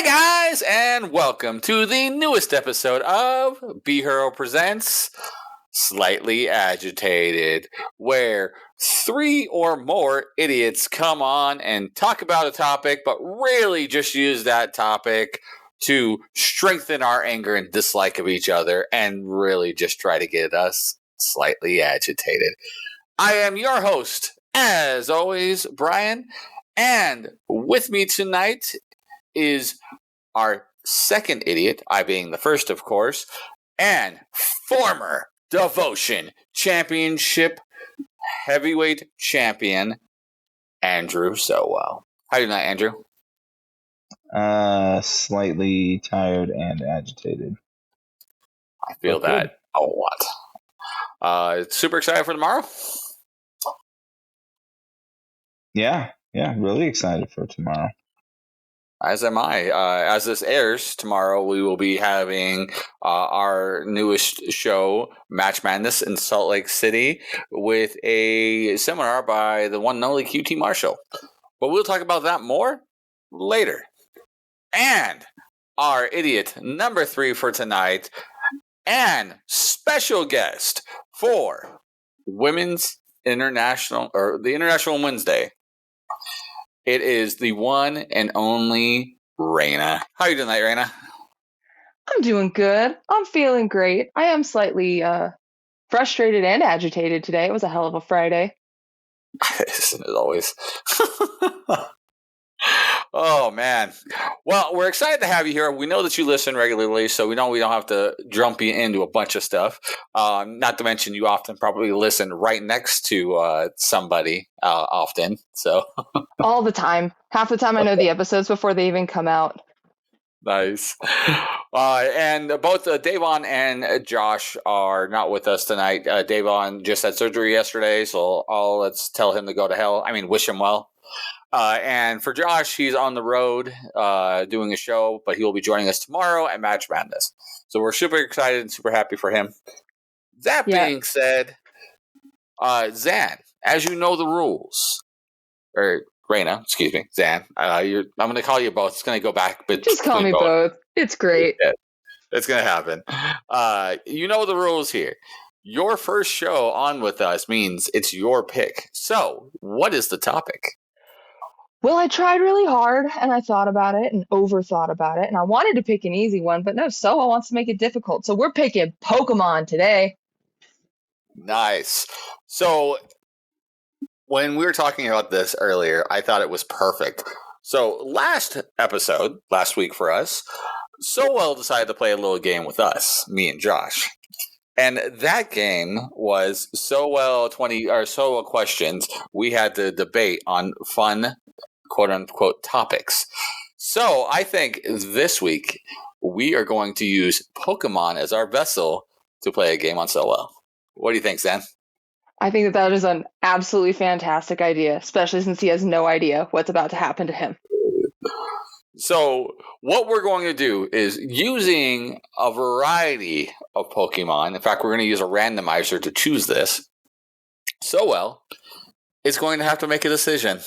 Hey guys, and welcome to the newest episode of B Hero Presents Slightly Agitated, where three or more idiots come on and talk about a topic, but really just use that topic to strengthen our anger and dislike of each other and really just try to get us slightly agitated. I am your host, as always, Brian, and with me tonight is our second idiot, I being the first, of course, and former Devotion Championship heavyweight champion, Andrew Sowell. How are you tonight, Andrew? Slightly tired and agitated. I feel that a lot. Super excited for tomorrow? Yeah, really excited for tomorrow. As am I. As this airs tomorrow, we will be having our newest show, Match Madness, in Salt Lake City, with a seminar by the one and only QT Marshall. But we'll talk about that more later. And our idiot number 3 for tonight, and special guest for Women's International, or the International Women's Day. It is the one and only Reina. How are you doing tonight, Reina? I'm doing good. I'm feeling great. I am slightly frustrated and agitated today. It was a hell of a Friday. Isn't it always? Oh, man. Well, we're excited to have you here. We know that you listen regularly, so we know we don't have to jump you into a bunch of stuff. Not to mention you often probably listen right next to somebody often. So all the time. Half the time I know the episodes before they even come out. Nice. And both Davon and Josh are not with us tonight. Davon just had surgery yesterday, so let's tell him to go to hell. I mean, wish him well. And for Josh, he's on the road doing a show, but he will be joining us tomorrow at Match Madness. So we're super excited and super happy for him. That being said, Zan, as you know the rules, or Reina, excuse me, Zan, I'm going to call you both. It's going to go back. But just call me both. It's great. Yeah, it's going to happen. You know the rules here. Your first show on with us means it's your pick. So what is the topic? Well, I tried really hard, and I thought about it and overthought about it, and I wanted to pick an easy one, but no, Sowell wants to make it difficult. So we're picking Pokemon today. Nice. So when we were talking about this earlier, I thought it was perfect. So last week for us, Sowell decided to play a little game with us, me and Josh. And that game was Sowell questions. We had to debate on fun, quote-unquote, topics. So I think this week we are going to use Pokemon as our vessel to play a game on Sowell. What do you think, Sam? I think that is an absolutely fantastic idea, especially since he has no idea what's about to happen to him. So what we're going to do is using a variety of Pokemon. In fact, we're going to use a randomizer to choose this. Sowell is going to have to make a decision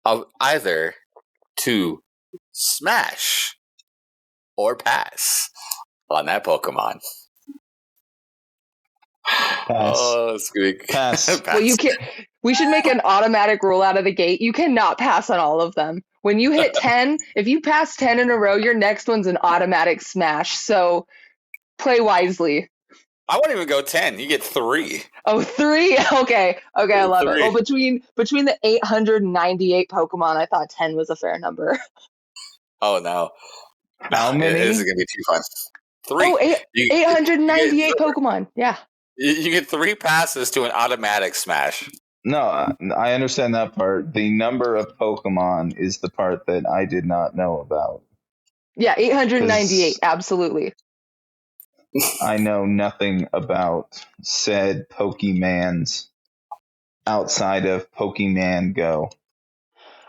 of either to smash or pass on that Pokemon. Pass. Oh, it's good. Pass. Well, you can't. We should make an automatic rule out of the gate. You cannot pass on all of them. When you hit 10, if you pass 10 in a row, your next one's an automatic smash. So play wisely. I won't even go 10. You get 3. Oh, 3? Okay, I love 3. It. Well, between the 898 Pokemon, I thought 10 was a fair number. Oh, no. How many? This is going to be too fun. 3. Oh, 898 Pokemon. Yeah. You get 3 passes to an automatic smash. No, I understand that part. The number of Pokemon is the part that I did not know about. Yeah, 898, absolutely. I know nothing about said Pokemans outside of Pokemon Go.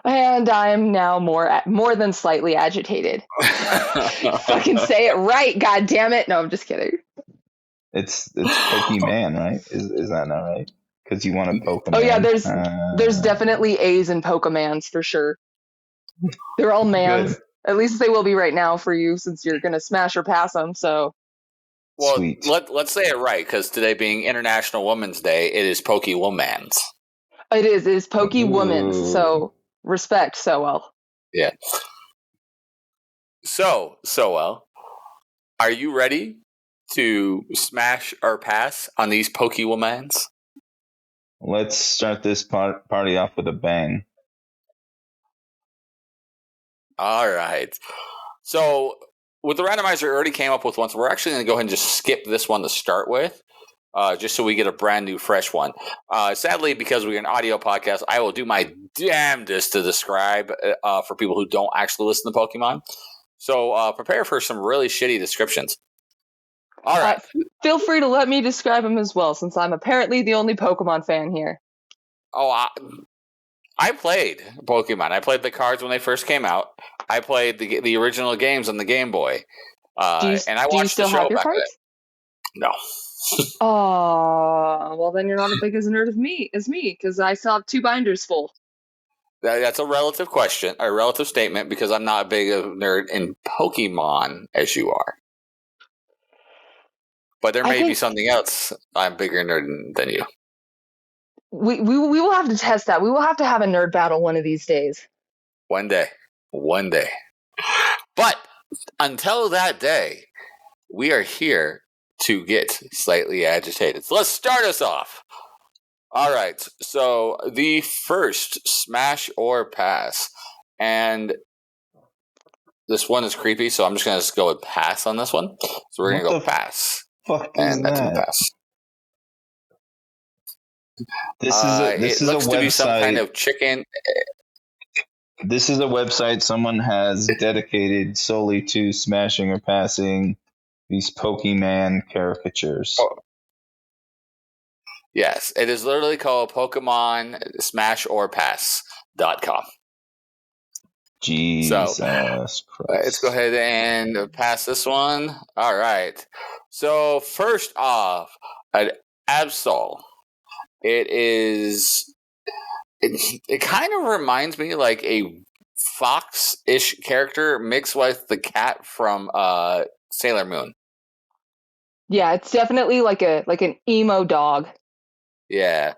And I'm now more than slightly agitated. Fucking say it right, god damn it. No, I'm just kidding. It's Pokemon, right? Is that not right? Because you want a Pokemon. Oh yeah, there's definitely A's in Pokemans for sure. They're all mans. At least they will be right now for you, since you're gonna smash or pass them. So. Well, Sweet. let's say it right, because today being International Women's Day, it is Pokey Woman's. It is Pokey Woman's. Ooh. So respect, Sowell. Yeah. So, Sowell, are you ready to smash or pass on these Pokey Woman's? Let's start this party off with a bang. All right. So, with the randomizer, I already came up with one. So, we're actually going to go ahead and just skip this one to start with, just so we get a brand new, fresh one. Sadly, because we're an audio podcast, I will do my damnedest to describe for people who don't actually listen to Pokemon. So, prepare for some really shitty descriptions. All right. Feel free to let me describe them as well, since I'm apparently the only Pokemon fan here. Oh, I played Pokemon. I played the cards when they first came out. I played the original games on the Game Boy. And I watched do you still the show have your back cards? then. No. Oh, well then you're not as big as a nerd as me, because I still have 2 binders full. That's a relative question, a relative statement, because I'm not as big of a nerd in Pokemon as you are. But there may be something else I'm bigger nerd than you. We will have to test that. We will have to have a nerd battle one of these days. One day. But until that day, we are here to get slightly agitated. So let's start us off. All right. So the first smash or pass, and this one is creepy, so I'm just going to go with pass on this one. So we're going to go pass. Fuck is And that's that? a pass. This is a looks to be some website. kind of chicken. This is a website someone has dedicated solely to smashing or passing these Pokemon caricatures. Oh. Yes, it is literally called Pokemon Smash or Pass.com. Jesus Christ. Let's go ahead and pass this one. All right. So first off, an Absol. It kind of reminds me like a fox-ish character mixed with the cat from Sailor Moon. Yeah, it's definitely like an emo dog. Yeah.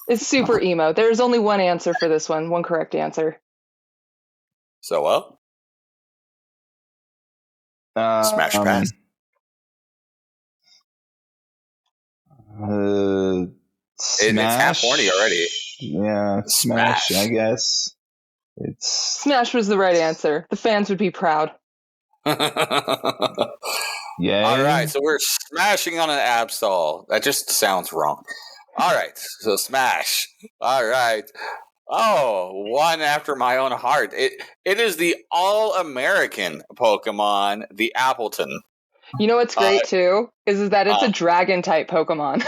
It's super emo. There's only one answer for this one, one correct answer. So, smash pass. Smash. It's half horny already. Yeah, smash. I guess. Smash was the right answer. The fans would be proud. Yeah. All right, so we're smashing on an Absol. That just sounds wrong. All right, so smash. All right. Oh, one after my own heart. It is the all-American Pokemon, the Appleton. You know what's great too is that it's a dragon type Pokemon.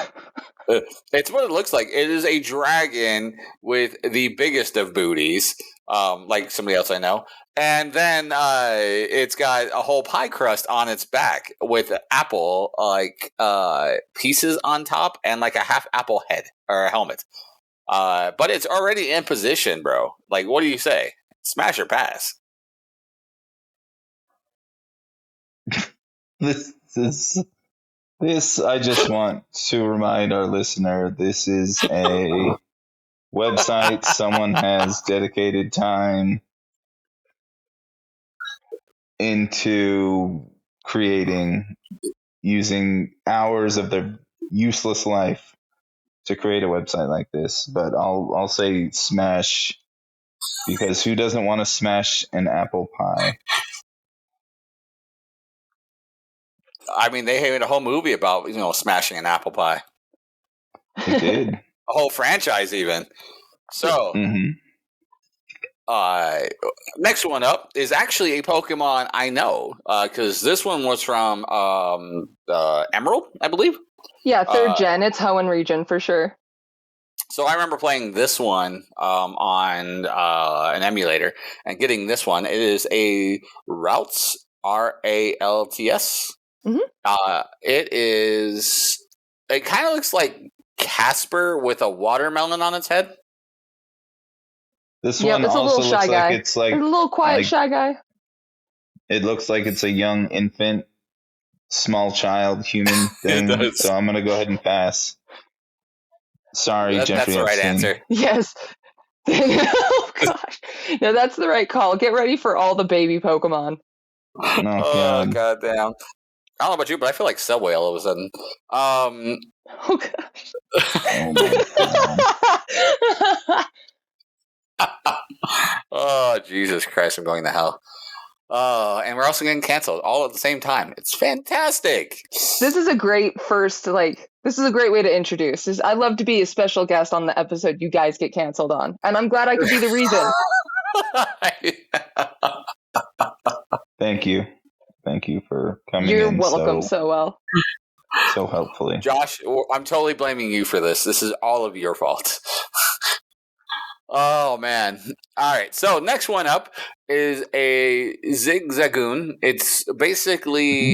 It's what it looks like. It is a dragon with the biggest of booties, like somebody else I know. And then it's got a whole pie crust on its back with apple pieces on top and like a half apple head or a helmet. But it's already in position, bro. Like, what do you say? Smash or pass? This I just want to remind our listener, this is a website someone has dedicated time into creating, using hours of their useless life to create a website like this. But I'll say smash, because who doesn't want to smash an apple pie? I mean, they made a whole movie about, smashing an apple pie. They did. A whole franchise even. So, next one up is actually a Pokemon I know, because this one was from Emerald, I believe. Yeah, 3rd gen. It's Hoenn region for sure. So I remember playing this one on an emulator and getting this one. It is a Ralts, Ralts. It kind of looks like Casper with a watermelon on its head. This one also looks like it's like a little quiet shy guy. It looks like it's a young infant, small child, human It thing. does. So I'm gonna go ahead and pass. Sorry, That's Jeffrey the right Epstein. answer. Yes. Oh gosh. No, that's the right call. Get ready for all the baby Pokemon. Oh, god damn. I don't know about you, but I feel like Subway all of a sudden. Oh gosh. Oh my god. Oh, Jesus Christ, I'm going to hell. And we're also getting canceled all at the same time. It's fantastic. This is a great first, this is a great way to introduce. I'd love to be a special guest on the episode you guys get canceled on. And I'm glad I could be the reason. Thank you. Thank you for coming You're in welcome, Sowell. so helpfully. Josh, I'm totally blaming you for this. This is all of your fault. Oh, man. All right. So next one up is a Zigzagoon. It's basically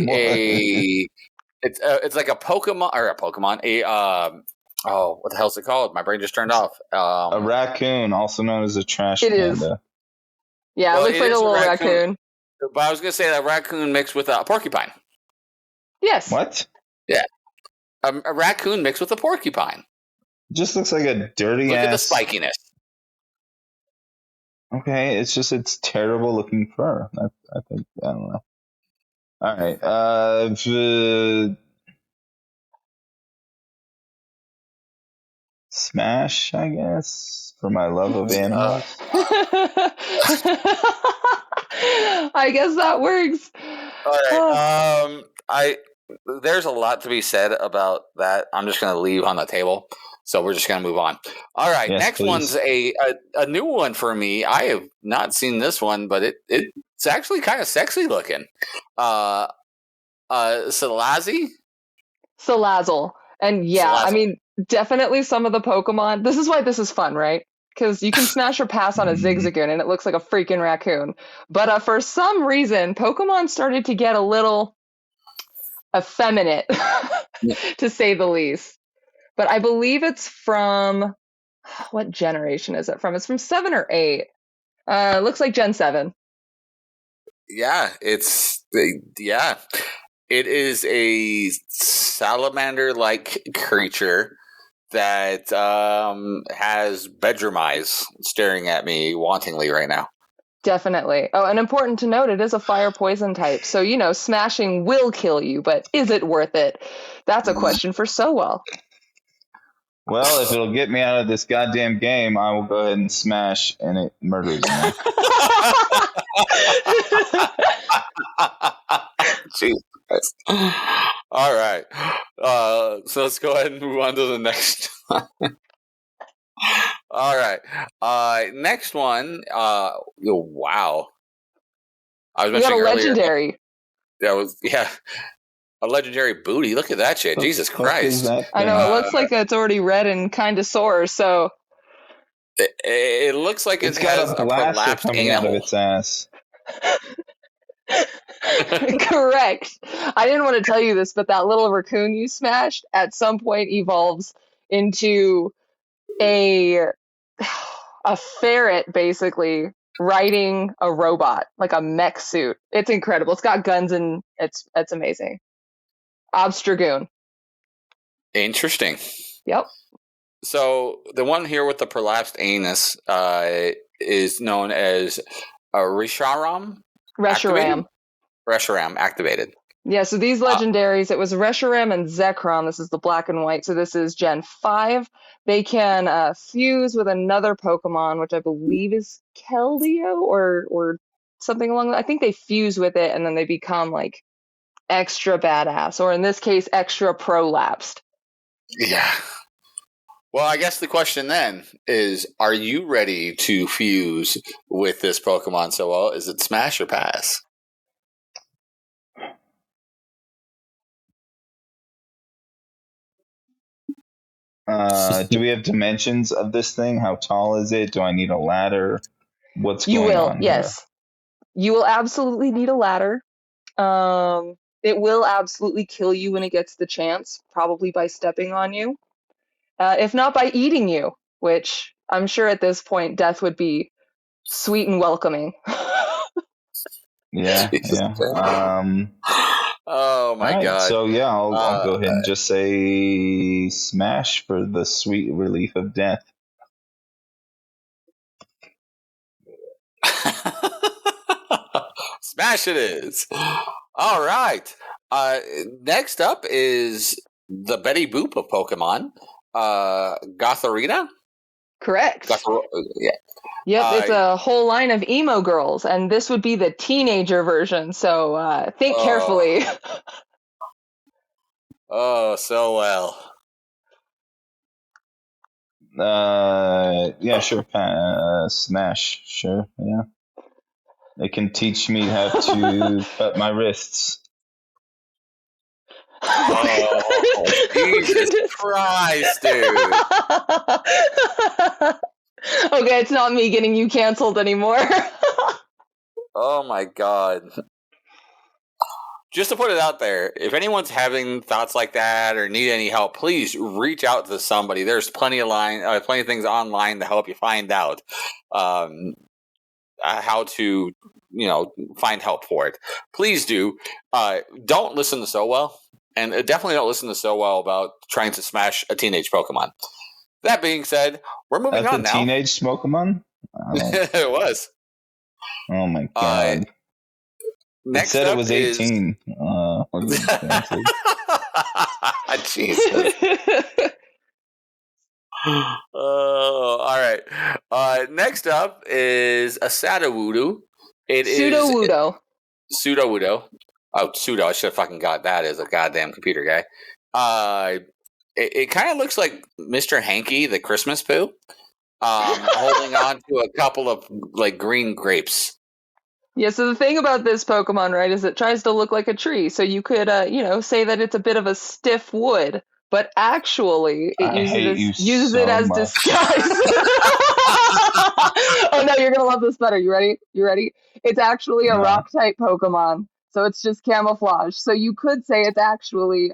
it's like a Pokemon or a Pokemon. What the hell is it called? My brain just turned off. A raccoon, also known as a trash It is. panda. Yeah, Well, it looks it like a is a little raccoon. raccoon. But I was going to say that raccoon mixed with a porcupine. Yes. What? Yeah. A raccoon mixed with a porcupine. Just looks like a dirty Look ass. at the spikiness. Okay, it's terrible looking fur. I think I don't know. All right. Smash, I guess, for my love of animals. I guess that works. All right. There's a lot to be said about that. I'm just going to leave on the table. So we're just going to move on. All right. Yes, next please. one's a new one for me. I have not seen this one, but it's actually kind of sexy looking. Salazzle? Salazzle. And yeah, Salazzle. I mean, definitely some of the Pokemon. This is why this is fun, right? Because you can smash or pass on a Zigzagoon and it looks like a freaking raccoon. But for some reason, Pokemon started to get a little effeminate, to say the least. But I believe it's from, what generation is it from? It's from 7 or 8. Looks like Gen 7. Yeah, it is a salamander-like creature that has bedroom eyes staring at me wantingly right now. Definitely. Oh, and important to note, it is a fire poison type. So, smashing will kill you, but is it worth it? That's a question for Sowell. Well, if it'll get me out of this goddamn game, I will go ahead and smash, and it murders me. Jesus Christ. All right. So let's go ahead and move on to the next one. All right. Next one. Wow. I was We got a mentioning earlier. legendary. A legendary booty. Look at that shit. Jesus Christ. I know, it looks like it's already red and kind of sore, so. It looks like It's it got has a a blaster prolapsed coming out of anal. its ass. Correct. I didn't want to tell you this, but that little raccoon you smashed at some point evolves into a ferret, basically, riding a robot, like a mech suit. It's incredible. It's got guns and it's amazing. Obstragoon. Interesting. Yep. So the one here with the prolapsed anus is known as a Reshiram. Reshiram. Reshiram activated. Yeah, so these legendaries, it was Reshiram and Zekrom. This is the black and white. So this is Gen 5. They can fuse with another Pokemon, which I believe is Keldeo or something along that. I think they fuse with it and then they become like extra badass, or in this case, extra prolapsed. Yeah. Well, I guess the question then is, are you ready to fuse with this Pokemon so well? Is it smash or pass? Do we have dimensions of this thing? How tall is it? Do I need a ladder? What's You going will, on yes. You will absolutely need a ladder. It will absolutely kill you when it gets the chance, probably by stepping on you. If not by eating you, which I'm sure at this point death would be sweet and welcoming. Yeah. Oh my all right. god. So yeah, I'll Uh, go ahead and just say smash for the sweet relief of death. Smash it is. All right. Next up is the Betty Boop of Pokemon, Gotharita. Correct. Yeah. Yep, it's a whole line of emo girls, and this would be the teenager version. So think carefully. Oh, so well. Yeah, sure. Smash, sure. Yeah, it can teach me how to cut my wrists. Oh, Jesus Christ, dude. Okay, it's not me getting you canceled anymore. Oh my god. Just to put it out there, if anyone's having thoughts like that or need any help, please reach out to somebody. There's plenty of things online to help you find out how to, find help for it. Please do. Don't listen to Sowell, and definitely don't listen to Sowell about trying to smash a teenage Pokemon. That being said, we're moving That's on a now. teenage Pokemon? It was. Oh my god. Next it said up it was is 18. Jesus. All right. Next up is a Sadawudu. It Pseudo-Wudo. Pseudo-Wudo. Oh, Pseudo. I should have fucking got that as a goddamn computer guy. It kind of looks like Mr. Hanky, the Christmas poo, holding on to a couple of like green grapes. Yeah, so the thing about this Pokemon, right, is it tries to look like a tree. So you could, say that it's a bit of a stiff wood, but actually it uses it as disguise. Oh no, you're gonna love this better. You ready? It's actually a rock type Pokemon, so it's just camouflage. So you could say it's actually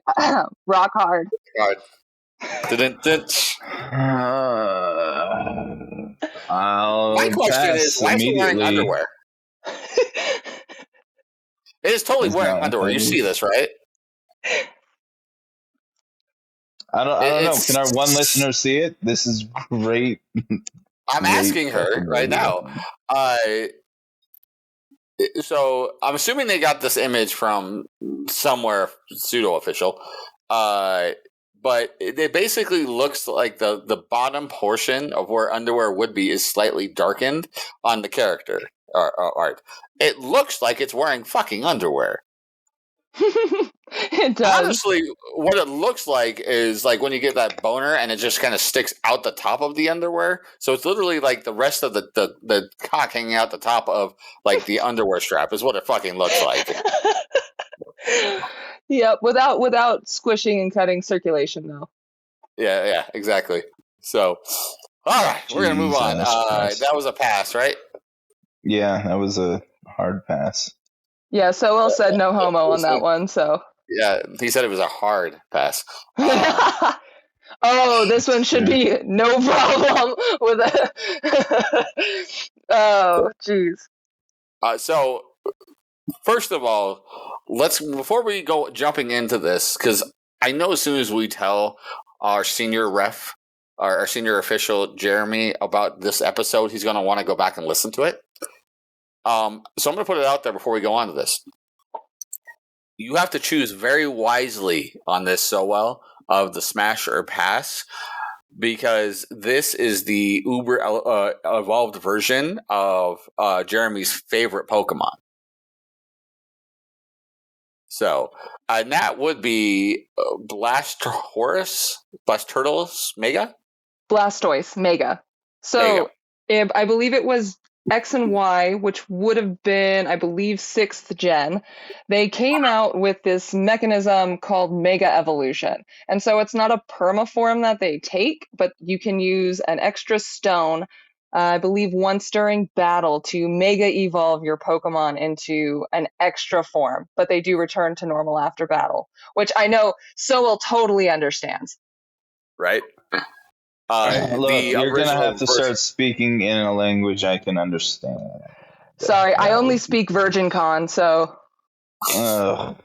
rock hard. My question is, why is he wearing underwear? It is totally wearing underwear. You see this, right? I don't know. Can our one listener see it? This is great. I'm asking her right now. So I'm assuming they got this image from somewhere pseudo official. But it basically looks like the bottom portion of where underwear would be is slightly darkened on the character art. It looks like it's wearing fucking underwear. It does. Honestly, what it looks like is like when you get that boner and it just kind of sticks out the top of the underwear. So it's literally like the rest of the cock hanging out the top of like the underwear strap is what it fucking looks like. Yep, without squishing and cutting circulation though. Yeah, exactly. So, all right, we're gonna move on. That was a pass, right? Yeah, that was a hard pass. Yeah, Sowell said no homo on that one, so. Yeah, he said it was a hard pass. Oh, this one should be no problem with a. Oh, jeez. So, first of all, before we go jumping into this, because I know as soon as we tell our senior ref, our senior official Jeremy about this episode, he's going to want to go back and listen to it. So I'm going to put it out there before we go on to this. You have to choose very wisely on this, Sowell, of the smash or pass, because this is the uber evolved version of Jeremy's favorite Pokemon. So, and that would be Blastoise Mega? Blastoise Mega. So, I believe it was X and Y, which would have been, I believe, 6th gen. They came out with this mechanism called Mega Evolution. And so it's not a permaform that they take, but you can use an extra stone, I believe once during battle, to Mega Evolve your Pokemon into an extra form. But they do return to normal after battle, which I know Sowell totally understands. Right? Look, you're going to have to start speaking in a language I can understand. Sorry, I only speak Virgin Con, so. Ugh.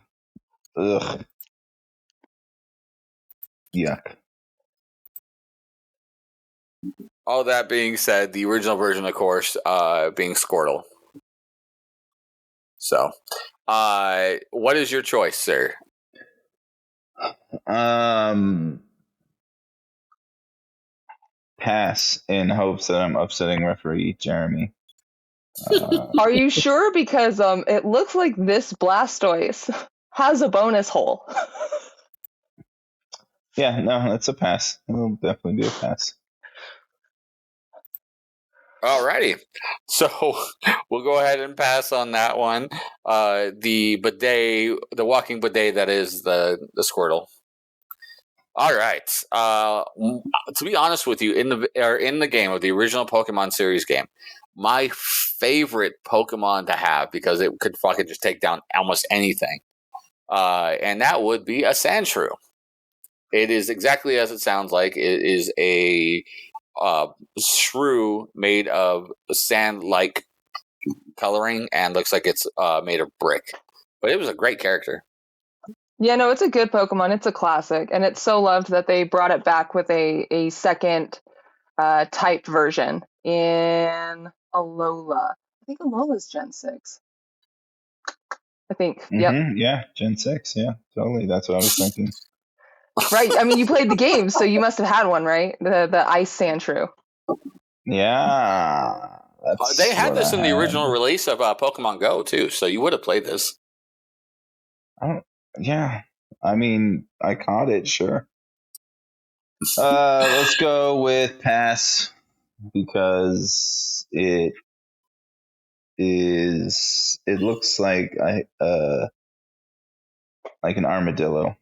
Yuck. All that being said, the original version, of course, being Squirtle. So, what is your choice, sir? Pass in hopes that I'm upsetting referee Jeremy. Are you sure? Because it looks like this Blastoise has a bonus hole. Yeah, no, it's a pass. It'll definitely be a pass. Alrighty, so we'll go ahead and pass on that one. The bidet, the walking bidet that is the Squirtle. All right. To be honest with you, in the game of the original Pokemon series game, my favorite Pokemon to have because it could fucking just take down almost anything, and that would be a Sandshrew. It is exactly as it sounds like. It is a shrew made of sand-like coloring and looks like it's made of brick. But it was a great character. Yeah, no, it's a good Pokemon. It's a classic, and it's so loved that they brought it back with a second typed version in Alola. I think Alola's Gen 6. I think. Yep. Yeah, Gen 6. Yeah, totally. That's what I was thinking. Right. I mean, you played the game, so you must have had one, right? The Ice Sandshrew. Yeah. They had this in the original release of Pokemon Go, too, so you would have played this. Yeah. I mean, I caught it, sure. Let's go with pass because it looks like like an armadillo,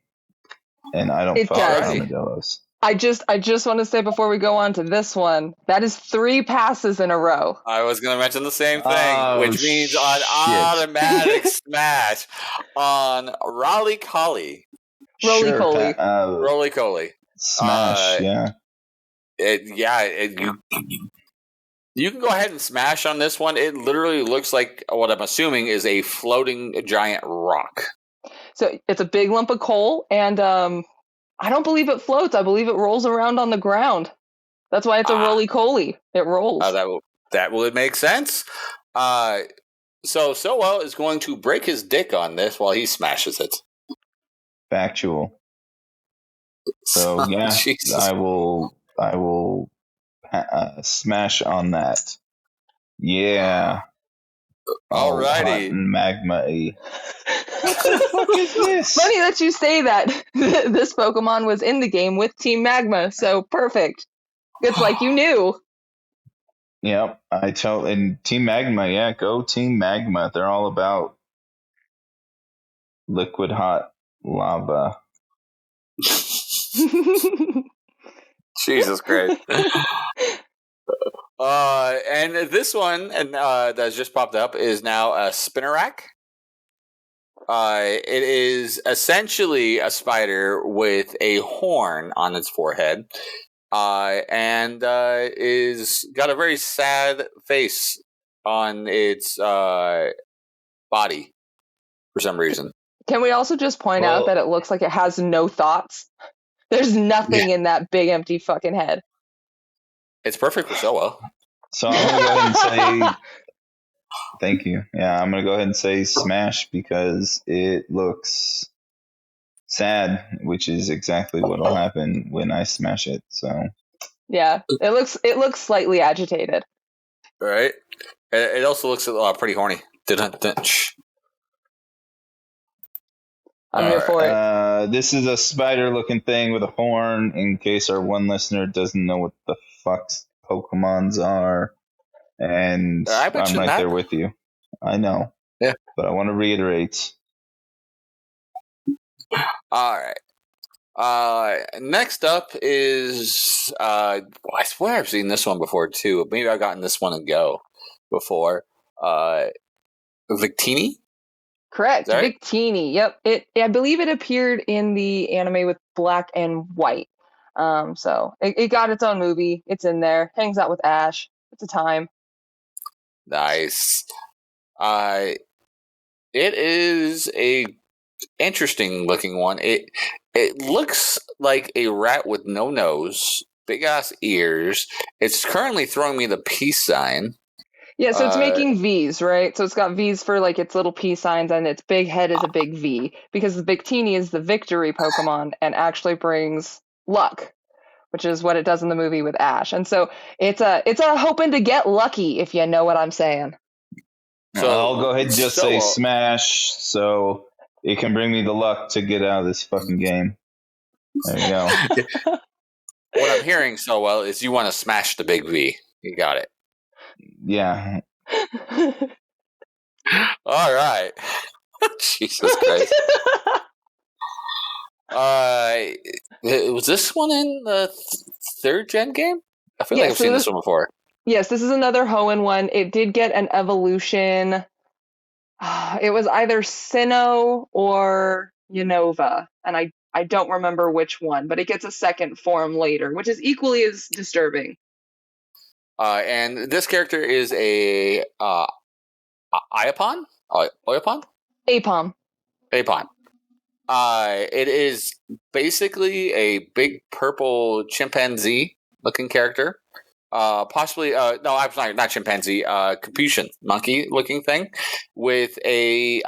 and I don't It fuck does. with armadillos. I just want to say before we go on to this one, that is 3 passes in a row. I was going to mention the same thing, which means on automatic smash on Raleigh Collie. Roly-Poly. Roly-Coly. Smash, yeah. You can go ahead and smash on this one. It literally looks like what I'm assuming is a floating giant rock. So it's a big lump of coal, and I don't believe it floats. I believe it rolls around on the ground. That's why it's a roly-coly. It rolls. That would make sense. So Sowell is going to break his dick on this while he smashes it. Factual. So yeah, Jesus. I will smash on that. Yeah. Alrighty. Magma-y. What the fuck is this? Funny that you say that. This Pokemon was in the game with Team Magma, so perfect. It's like you knew. Yep, and Team Magma, yeah, go Team Magma. They're all about liquid hot lava. Jesus Christ. And this one that's just popped up is now a Spinnerack. It is essentially a spider with a horn on its forehead, and is got a very sad face on its body for some reason. Can we also just point out that it looks like it has no thoughts? There's nothing in that big empty fucking head. It's perfect for Sowell. So I'm going to go ahead and say thank you. Yeah, I'm going to go ahead and say smash because it looks sad, which is exactly what will happen when I smash it. So yeah, it looks slightly agitated. Right. It also looks pretty horny. I'm here for it. This is a spider-looking thing with a horn. In case our one listener doesn't know what the fuck Pokemons are, and I'm right there with you. I know. Yeah. But I want to reiterate. All right. Next up is I swear I've seen this one before too. Maybe I've gotten this one a go before. Victini? Correct. Victini. Yep. I believe it appeared in the anime with black and white. So it got its own movie. It's in there. Hangs out with Ash. It's a time. Nice. It is a interesting looking one. It looks like a rat with no nose, big ass ears. It's currently throwing me the peace sign. Yeah, so it's making V's, right? So it's got V's for like its little peace signs, and its big head is a big V because the Victini is the victory Pokemon and actually brings luck, which is what it does in the movie with Ash. And so it's a hoping to get lucky, if you know what I'm saying. So I'll go ahead and just say smash, so it can bring me the luck to get out of this fucking game. There you go. What I'm hearing so well is you want to smash the big V. You got it. Yeah. All right. Jesus Christ. Was this one in the third gen game? I feel like I've seen this one before. Yes, this is another Hoenn one. It did get an evolution. It was either Sinnoh or Unova, and I don't remember which one, but it gets a second form later, which is equally as disturbing. And this character is a Iapon? Iapon? Apom. Apon. It is basically a big purple chimpanzee looking character. Possibly, no, I'm sorry, not chimpanzee, Capuchin monkey looking thing with a,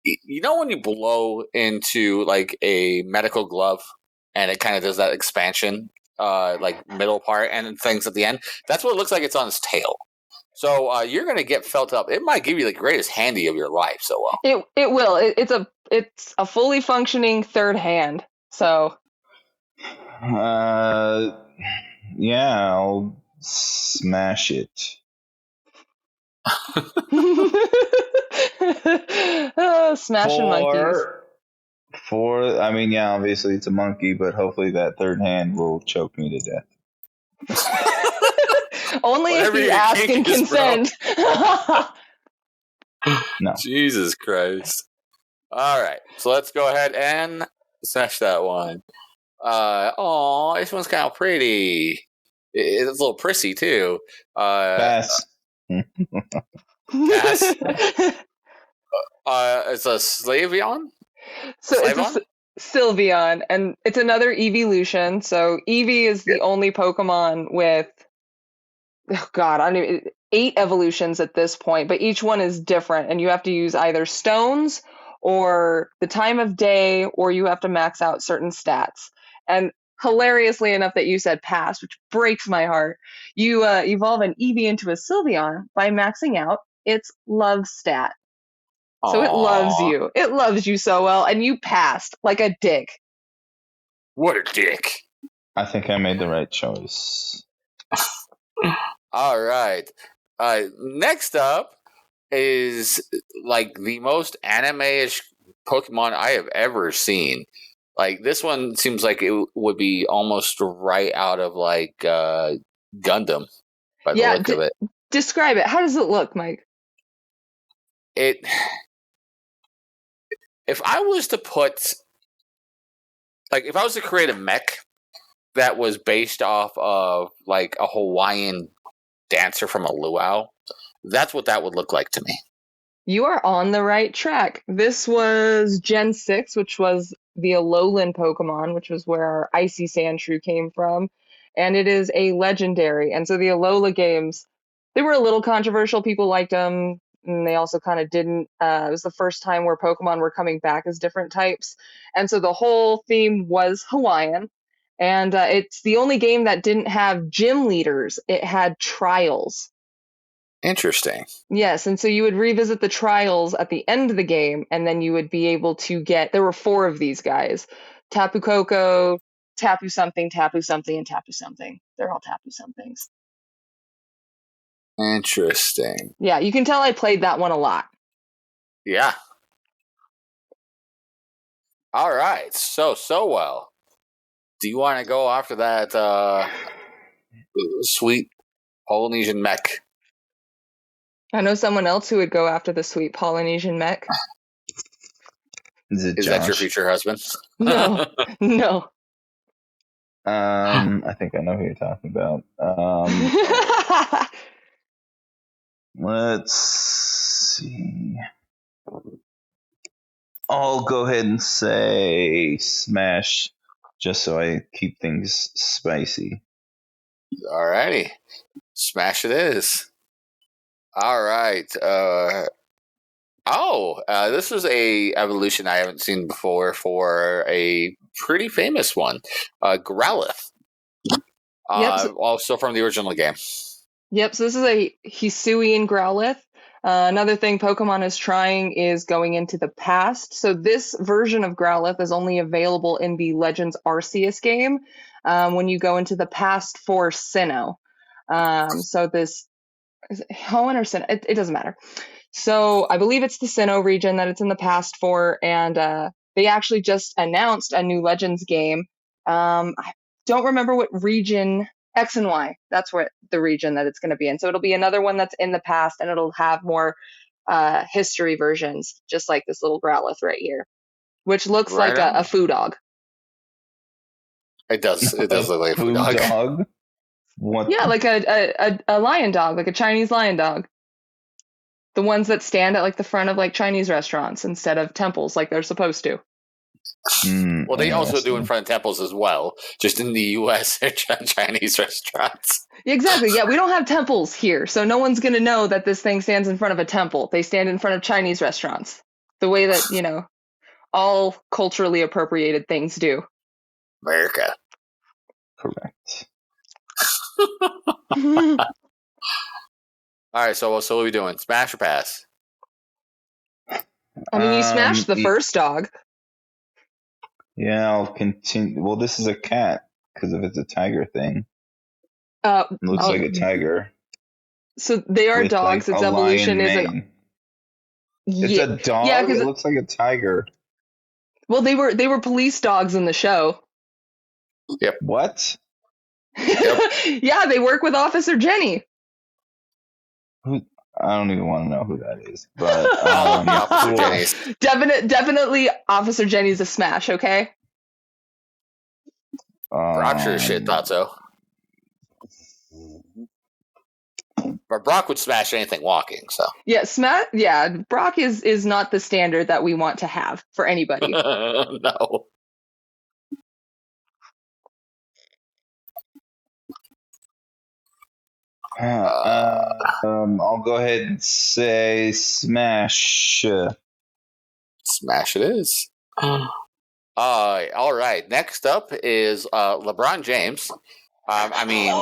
you know, when you blow into like a medical glove and it kind of does that expansion, like middle part and things at the end. That's what it looks like. It's on its tail. So you're going to get felt up. It might give you the greatest handy of your life. So well, it will. It's a fully functioning third hand. So. Yeah, I'll smash it. Smashing monkeys. I mean, yeah, obviously it's a monkey, but hopefully that third hand will choke me to death. Only if you ask and consent. No. Jesus Christ. All right, so let's go ahead and smash that one. This one's kind of pretty. It's a little prissy too. Pass. Pass. It's a Slavion. So it's a Sylveon, and it's another evolution. So Eevee is the only Pokemon with, 8 evolutions at this point, but each one is different, and you have to use either stones or the time of day, or you have to max out certain stats. And hilariously enough that you said pass, which breaks my heart, you evolve an Eevee into a Sylveon by maxing out its love stat. So it loves you. It loves you so well, and you passed like a dick. What a dick. I think I made the right choice. All right. Next up is like the most anime-ish Pokemon I have ever seen. Like this one seems like it would be almost right out of like Gundam by the look of it. Describe it. How does it look, Mike? If I was to create a mech that was based off of like a Hawaiian dancer from a luau, that's what that would look like to me. You are on the right track. This was Gen 6, which was the Alolan Pokemon, which was where our Icy Sandshrew came from. And it is a legendary. And so the Alola games, they were a little controversial. People liked them, and they also kind of didn't. It was the first time where Pokemon were coming back as different types. And so the whole theme was Hawaiian. And it's the only game that didn't have gym leaders. It had trials. Interesting. Yes, and so you would revisit the trials at the end of the game, and then you would be able to get, there were 4 of these guys. Tapu Koko, Tapu something, and Tapu something. They're all Tapu somethings. Interesting. Yeah, you can tell I played that one a lot. Yeah. All right. So well. Do you want to go after that sweet Polynesian mech? I know someone else who would go after the sweet Polynesian mech. Is that your future husband? No. No. I think I know who you're talking about. Let's see. I'll go ahead and say Smash, just so I keep things spicy. Alrighty. Smash it is. All right. This is a evolution I haven't seen before for a pretty famous one. Growlithe. Also from the original game. Yep, so this is a Hisuian Growlithe. Another thing Pokemon is trying is going into the past. So this version of Growlithe is only available in the Legends Arceus game when you go into the past for Sinnoh. So this is it Hoenn or Sinnoh? It doesn't matter. So I believe it's the Sinnoh region that it's in the past for, and they actually just announced a new Legends game. I don't remember what region. X and Y. That's where the region that it's going to be in. So it'll be another one that's in the past, and it'll have more history versions, just like this little Growlithe right here, which looks Right like on. a foo dog. It does. It does look like a food dog. What? Yeah, like a lion dog, like a Chinese lion dog. The ones that stand at like the front of like Chinese restaurants instead of temples, like they're supposed to. Well, they also do in front of temples as well, just in the U.S. they're Chinese restaurants. Exactly. Yeah, we don't have temples here, so no one's going to know that this thing stands in front of a temple. They stand in front of Chinese restaurants. The way that, all culturally appropriated things do. America. Correct. All right, so what are we doing? Smash or pass? I mean, you smashed the first dog. Yeah, I'll continue. Well, this is a cat because if it's a tiger thing. It looks like a tiger. So they are dogs. Its evolution isn't. It's a dog. Yeah, it looks like a tiger. Well, they were police dogs in the show. Yep. What? Yep. Yeah, they work with Officer Jenny. I don't even want to know who that is, but Officer Jenny's. Definitely Officer Jenny's a smash. Okay. Brock sure as shit thought so. But Brock would smash anything walking, so. Yeah, Brock is not the standard that we want to have for anybody. No. I'll go ahead and say smash. Smash it is. All right. Next up is LeBron James. I mean,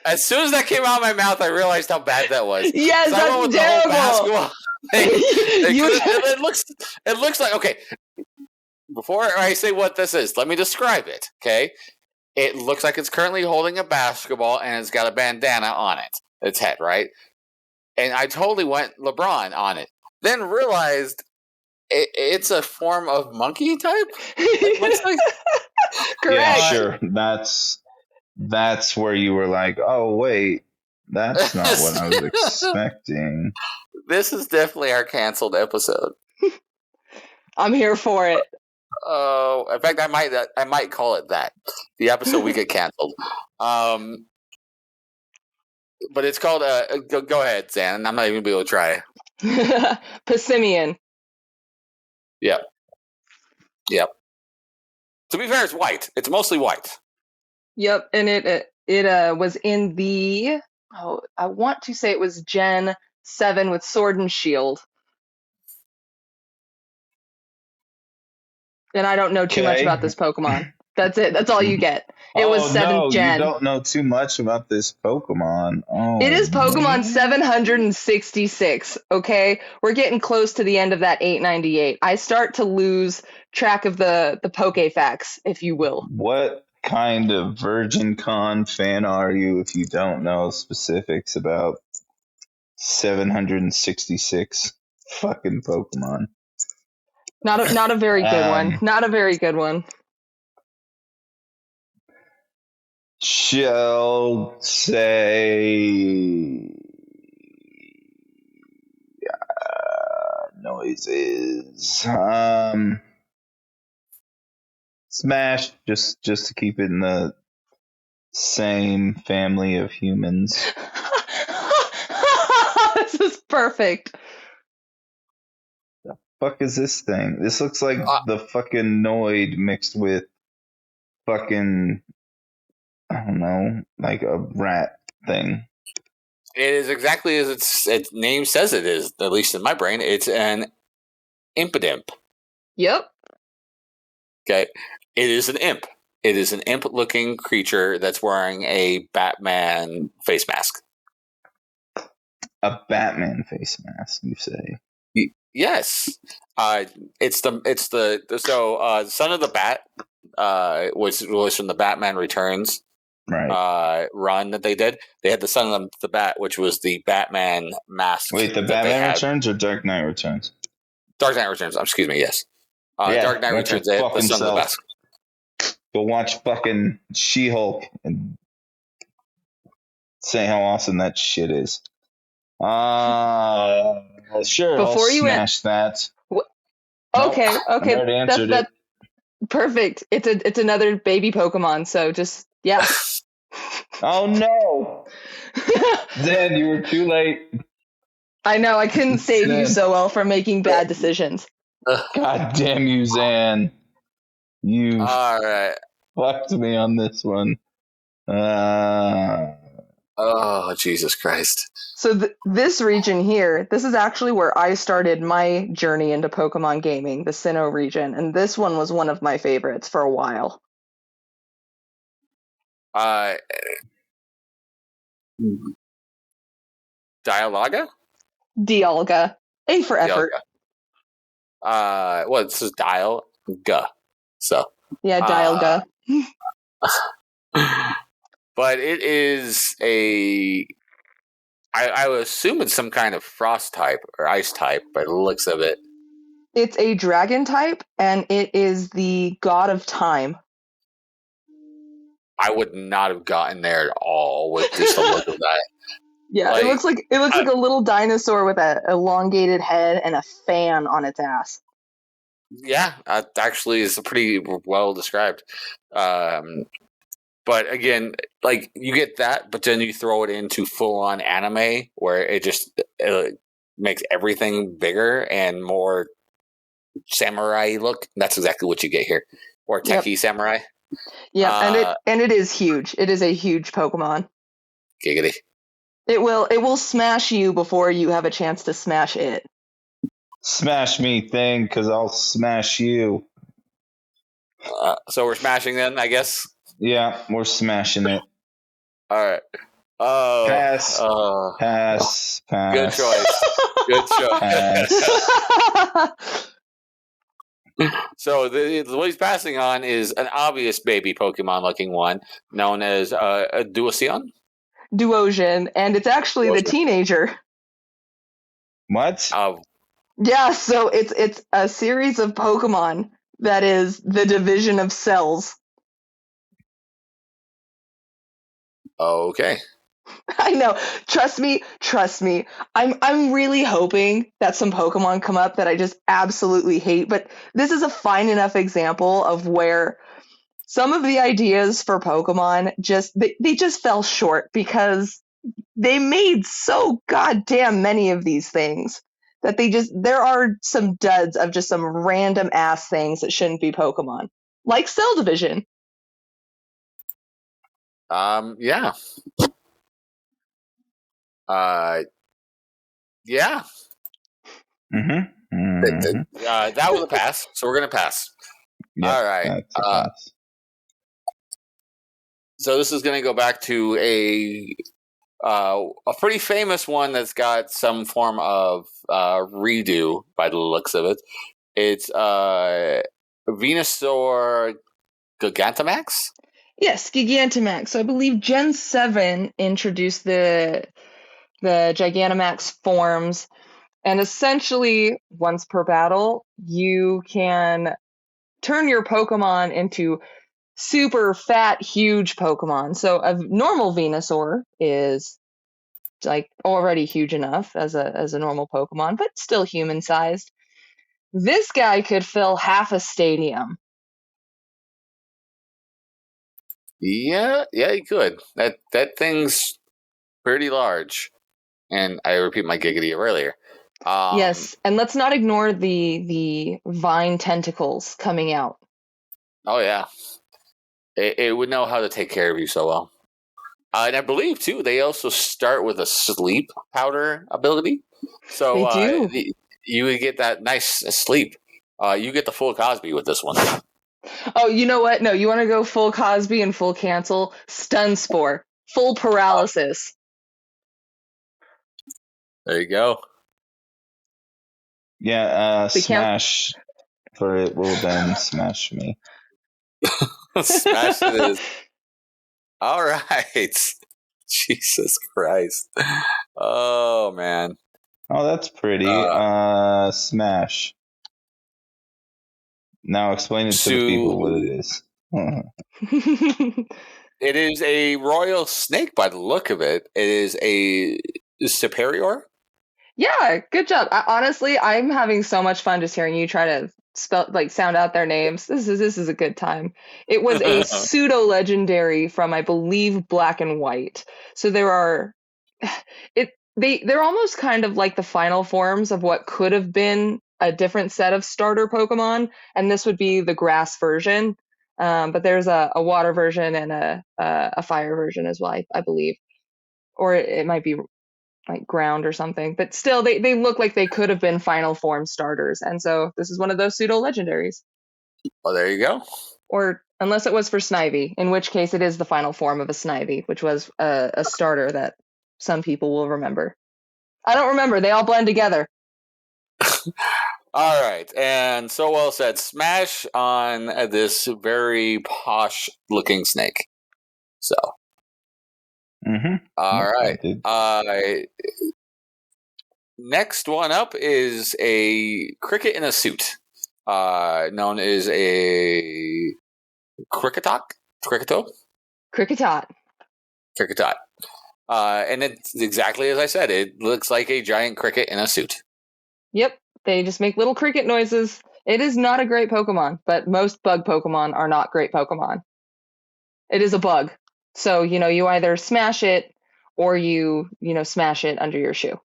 as soon as that came out of my mouth, I realized how bad that was. Yes, that's terrible. It looks like, okay. Before I say what this is, let me describe it. Okay, it looks like it's currently holding a basketball and it's got a bandana on its head, right? And I totally went LeBron on it. Then realized it's a form of monkey type. It looks like. Correct. Yeah, sure. That's where you were like, oh wait, that's not what I was expecting. This is definitely our canceled episode. I'm here for it. Oh, in fact, I might call it that. The episode we get canceled. But it's called. Go ahead, Zan. I'm not even gonna be able to try. Passimian. Yep. To be fair, it's white. It's mostly white. Yep, and it was in the I want to say it was Gen 7 with Sword and Shield. And I don't know too much about this Pokemon. That's it. That's all you get. It was 7th Gen. You don't know too much about this Pokemon. Oh, it is Pokemon 766, okay? We're getting close to the end of that 898. I start to lose track of the Pokefacts, if you will. What kind of Virgin Con fan are you if you don't know specifics about 766 fucking Pokemon? Not a very good one. Not a very good one. Shall say noises. Smash, just to keep it in the same family of humans. Perfect. Fuck is this thing? This looks like Uh, the fucking Noid mixed with fucking, I don't know, like a rat thing. It is exactly as its name says it is, at least in my brain. It's an impidimp. Yep. Okay. It is an imp. It is an imp-looking creature that's wearing a Batman face mask. A Batman face mask, you say? Yes. It's the Son of the Bat was from the Batman Returns Right. run that they did. They had the Son of the Bat, which was the Batman mask. Wait, the that they Batman had. Returns or Dark Knight Returns? Dark Knight Returns. Excuse me. Yes. Dark Yeah, Knight watch your Returns. They had the fucking Son of the self. Bat. Go watch fucking She-Hulk and say how awesome that shit is. Sure, I'll Before you went. smash that. Okay. Nope, I've Okay. already answered That's it. perfect. It's another baby Pokemon. So just yeah. Oh no! Zan, you were too late. I know. I couldn't save you, Sowell, from making bad decisions. God damn you, Zan. You All right. fucked me on this one. Oh, Jesus Christ. So this region here, this is actually where I started my journey into Pokemon gaming, the Sinnoh region, and this one was one of my favorites for a while. Dialaga? Dialga. A for effort. Well, this is Dialga. So. Yeah, Dialga. But it is I would assume it's some kind of frost type or ice type by the looks of it. It's a dragon type, and it is the god of time. I would not have gotten there at all with just the look of that. Yeah, it looks like a little dinosaur with an elongated head and a fan on its ass. Yeah, actually, is pretty well described. But again, like you get that, but then you throw it into full on anime where it makes everything bigger and more samurai look. That's exactly what you get here, or techie samurai. Yeah, and it is huge. It is a huge Pokemon. Giggity. It will smash you before you have a chance to smash it. Smash me thing, because I'll smash you. So we're smashing then, I guess? Yeah, we're smashing it. All right. Pass. Pass. Good choice. Good choice. Pass. So what he's passing on is an obvious baby Pokemon looking one known as a Duosion. Duosion, and it's actually the teenager. What? Yeah, so it's a series of Pokemon that is the division of cells. Okay. I know. Trust me. I'm really hoping that some Pokemon come up that I just absolutely hate, but this is a fine enough example of where some of the ideas for Pokemon they just fell short because they made so goddamn many of these things that there are some duds of just some random ass things that shouldn't be Pokemon. Like Cell Division. Yeah. Yeah. That was a pass, so we're gonna pass. Yep, all right. So this is gonna go back to a pretty famous one that's got some form of redo by the looks of it. It's Venusaur Gigantamax? Yes, Gigantamax. So I believe Gen 7 introduced the Gigantamax forms, and essentially, once per battle, you can turn your Pokemon into super fat, huge Pokemon. So a normal Venusaur is like already huge enough as a normal Pokemon, but still human sized. This guy could fill half a stadium. Yeah, he could. That thing's pretty large. And I repeat my giggity of earlier. Yes, and let's not ignore the vine tentacles coming out. Oh, yeah. It would know how to take care of you so well. And I believe, too, they also start with a sleep powder ability. So They do. You would get that nice sleep. You get the full Cosby with this one. Oh, you know what? No, you want to go full Cosby and full cancel? Stun Spore. Full paralysis. There you go. Yeah, The count- smash for it will then smash me. Smash it is. All right. Jesus Christ. Oh, man. Oh, that's pretty. Smash. Now explain it to the people what it is. It is a royal snake by the look of it. It is a superior. Yeah, good job. Honestly, I'm having so much fun just hearing you try to sound out their names. This is a good time. It was a pseudo legendary from, I believe, Black and White. So there are they're almost kind of like the final forms of what could have been a different set of starter Pokemon, and this would be the grass version. But there's a water version and a fire version as well, I believe, or it might be like ground or something, but still they look like they could have been final form starters, and so this is one of those pseudo legendaries. Oh, there you go. Or unless it was for Snivy, in which case it is the final form of a Snivy, which was a starter that some people will remember. I don't remember, they all blend together. All right, and Sowell said smash on this very posh looking snake. So all right. Next one up is a cricket in a suit, known as a cricketot. Cricketot. And it's exactly as I said. It looks like a giant cricket in a suit. Yep, they just make little cricket noises. It is not a great Pokemon, but most bug Pokemon are not great Pokemon. It is a bug. So, you either smash it or you smash it under your shoe.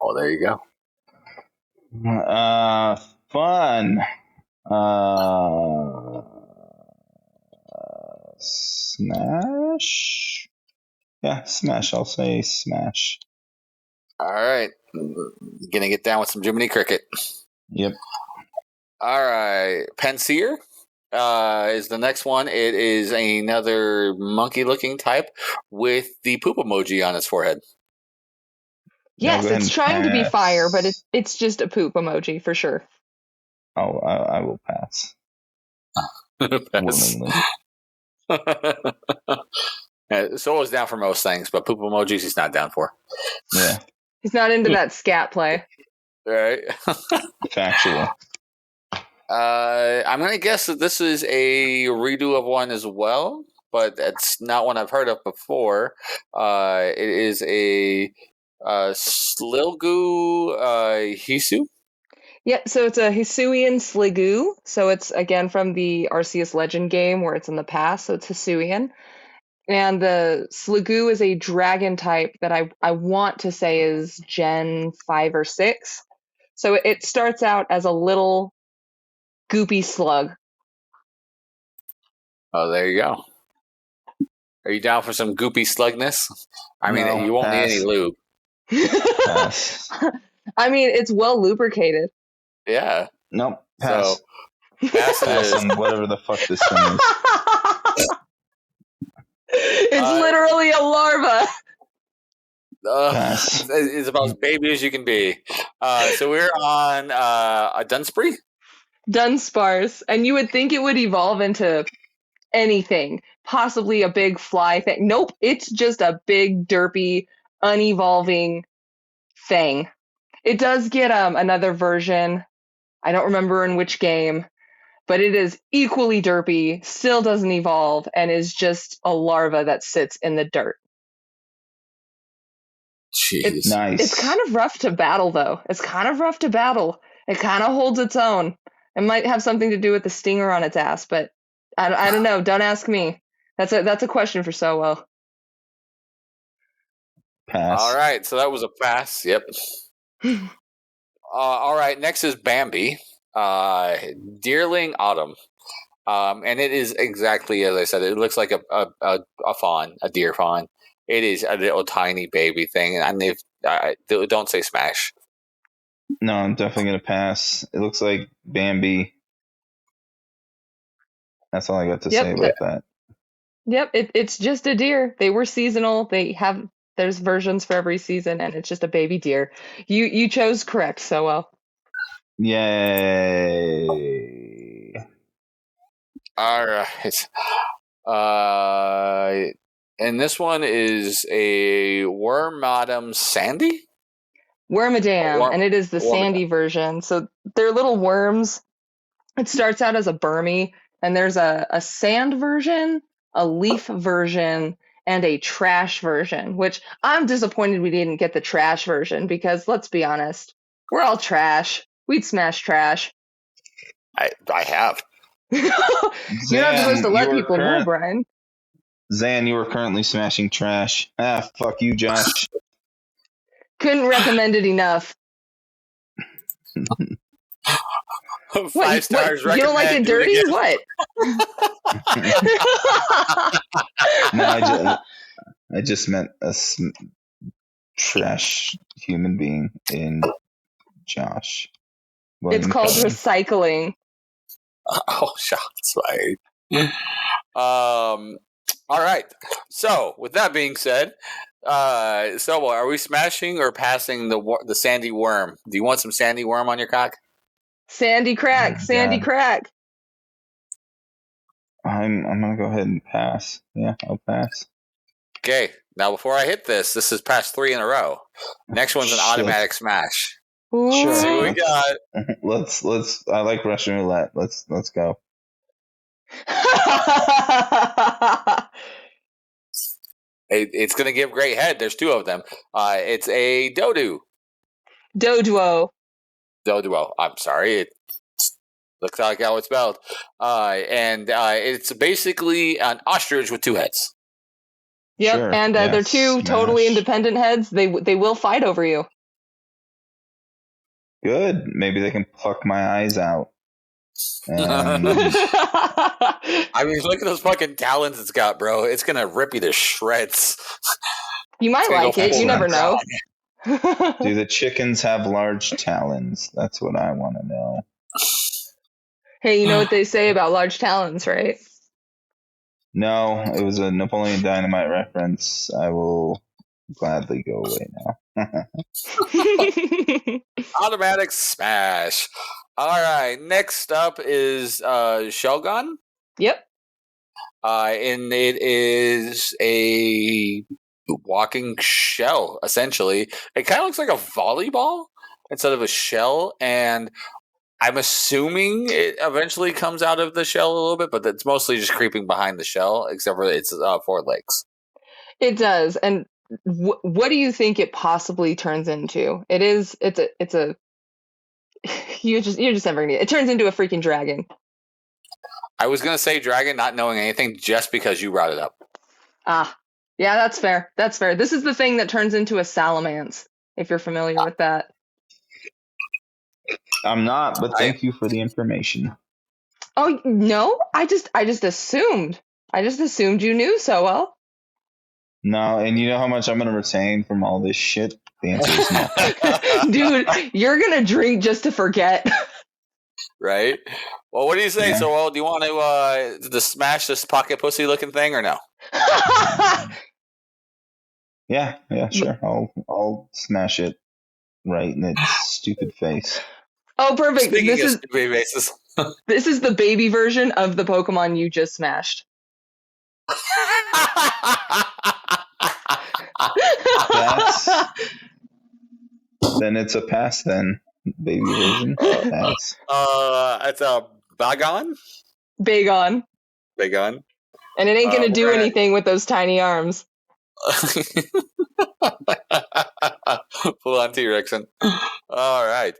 Oh, there you go. Fun. Smash? Yeah, smash. I'll say smash. All right. Gonna get down with some Jiminy Cricket. Yep. All right. Penseer is the next one. It is another monkey-looking type with the poop emoji on its forehead. Yes, it's trying to be fire, but it's just a poop emoji for sure. Oh, I will pass. Willingly. Solo's down for most things, but poop emojis he's not down for. Yeah. He's not into that scat play. Right. Factual. I'm going to guess that this is a redo of one as well, but it's not one I've heard of before. It is a Slilgoo Hisu. Yeah, so it's a Hisuian Sligoo. So it's, again, from the Arceus Legend game where it's in the past, so it's Hisuian. And the Sligoo is a dragon type that I want to say is Gen 5 or 6. So it starts out as a little goopy slug. Oh, there you go. Are you down for some goopy slugness? I mean, No, you won't pass. need any lube. Pass. I mean, it's well lubricated. Yeah. Nope. Pass. So, pass on whatever the fuck this thing is. It's literally a larva. It's about as baby as you can be. So we're on a Dunsparce? Dunsparce. And you would think it would evolve into anything. Possibly a big fly thing. Nope, it's just a big, derpy, unevolving thing. It does get another version. I don't remember in which game. But it is equally derpy, still doesn't evolve, and is just a larva that sits in the dirt. Jeez. Nice. It's kind of rough to battle, though. It kind of holds its own. It might have something to do with the stinger on its ass, but I don't know. Don't ask me. That's a question for Sowell. Pass. All right, so that was a pass. Yep. All right, next is Bambi, Deerling Autumn, and it is exactly as I said. It looks like a fawn, a deer fawn. It is a little tiny baby thing, and if don't say smash. No, I'm definitely gonna pass. It looks like Bambi. That's all I got to say about that. Yep, it's just a deer. They were seasonal. There's versions for every season, and it's just a baby deer. You chose correct, Sowell. Yay! All right. And this one is a Wormadam Sandy? Wormadam, and it is the sandy version. So they're little worms. It starts out as a Burmy, and there's a sand version, a leaf version, and a trash version, which I'm disappointed we didn't get the trash version because let's be honest, we're all trash. We'd smash trash. I have. You're not supposed to let people know, Brian. Zan, you are currently smashing trash. Ah, fuck you, Josh. Couldn't recommend it enough. 5 stars. You don't like it dirty? What? No, I just meant a trash human being in Josh. It's called recycling. Oh, shots fired. All right. So, with that being said, Sowell, are we smashing or passing the sandy worm? Do you want some sandy worm on your cock? Sandy crack, sandy crack. I'm gonna go ahead and pass. Yeah, I'll pass. Okay. Now, before I hit this is past 3 in a row. Next one's an automatic smash. Sure. See what we got. Let's. I like Russian roulette. Let's go. It's going to give great head. There's 2 of them. It's a Dodo. Doduo. Doduo. I'm sorry. It looks like how it's spelled. And it's basically an ostrich with 2 heads. Yep, sure. And they're 2 totally independent heads. They will fight over you. Good. Maybe they can pluck my eyes out. I mean, look at those fucking talons it's got, bro. It's gonna rip you to shreds. You might like it. You never know. Do the chickens have large talons? That's what I want to know. Hey, you know what they say about large talons, right? No, it was a Napoleon Dynamite reference. I will gladly go away now. Automatic smash. All right, next up is Shogun. Yep. And it is a walking shell, essentially. It kind of looks like a volleyball instead of a shell, and I'm assuming it eventually comes out of the shell a little bit, but it's mostly just creeping behind the shell, except for its 4 legs. It does, and what do you think it possibly turns into? It's a you're just never gonna. It turns into a freaking dragon. I was gonna say dragon, not knowing anything, just because you brought it up. Ah, yeah, that's fair. That's fair. This is the thing that turns into a salamence, if you're familiar with that. I'm not, but thank you for the information. Oh no, I just assumed. I just assumed you knew so well. No, and you know how much I'm gonna retain from all this shit? The answer is no. Dude, you're gonna drink just to forget. Right? Well, what do you say, Sowell? Do you want to smash this pocket pussy looking thing or no? Yeah, sure. I'll smash it right in its stupid face. Oh, perfect. Speaking of stupid faces. This is the baby version of the Pokemon you just smashed. Then it's a pass then. Baby version. Pass. It's a Bagon? Bagon. And it ain't gonna do anything with those tiny arms. Full on T-Rexing. All right.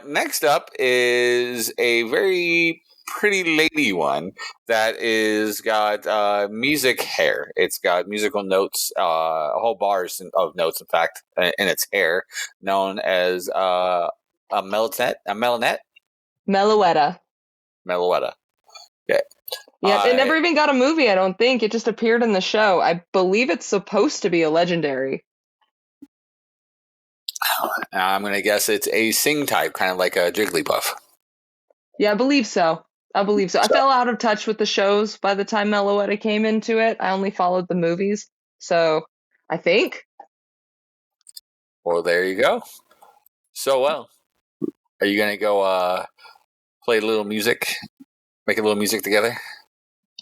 Next up is a very pretty lady one that is got music hair. It's got musical notes, a whole bars of notes, in fact, in its hair, known as a melanette. Meloetta. Meloetta. Yeah. Yep, it never even got a movie, I don't think. It just appeared in the show. I believe it's supposed to be a legendary. I'm going to guess it's a sing type, kind of like a Jigglypuff. Yeah, I believe so. I fell out of touch with the shows by the time Meloetta came into it. I only followed the movies. So, I think. Well, there you go. So, well, are you going to go play a little music? Make a little music together?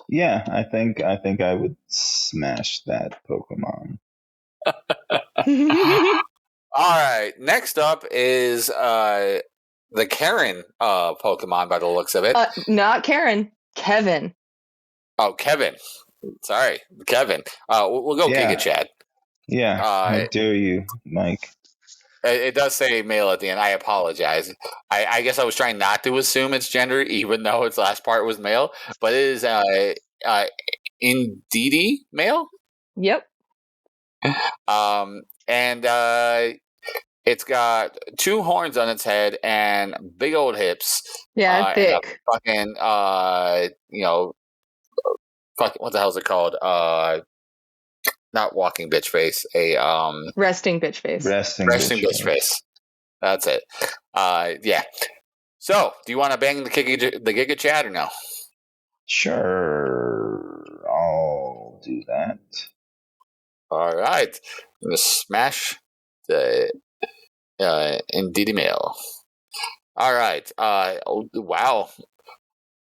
Yeah, I think I would smash that Pokemon. All right. Next up is the Karen Pokemon by the looks of it. Not Karen. Kevin. Oh, Kevin. Sorry, Kevin. We'll go Yeah. Giga Chad. Yeah. How dare you, Mike? It does say male at the end. I apologize. I guess I was trying not to assume its gender, even though its last part was male. But it is indeed male. Yep. And it's got 2 horns on its head and big old hips. Yeah, thick. And fucking, fucking, what the hell is it called? Not walking bitch face. Resting bitch face. Resting bitch face. That's it. Yeah. So, do you want to bang the Giga Chat or no? Sure, I'll do that. All right. I'm gonna smash the Indeed mail. All right. Wow.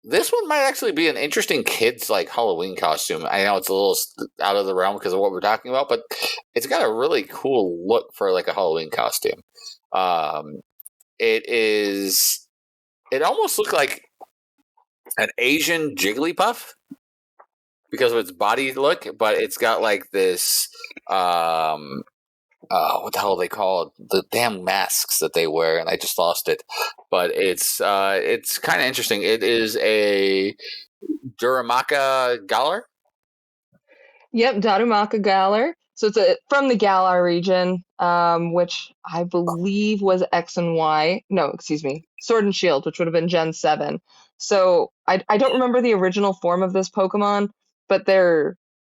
This one might actually be an interesting kids like Halloween costume. I know it's a little out of the realm because of what we're talking about, but it's got a really cool look for like a Halloween costume. It almost looked like an Asian Jigglypuff because of its body look, but it's got like this what the hell are they called? The damn masks that they wear, and I just lost it. But it's kind of interesting. It is a Duramaka Galar. Yep, Darumaka Galar. So it's from the Galar region, which I believe was X and Y. No, excuse me, Sword and Shield, which would have been Gen 7. So I don't remember the original form of this Pokemon, but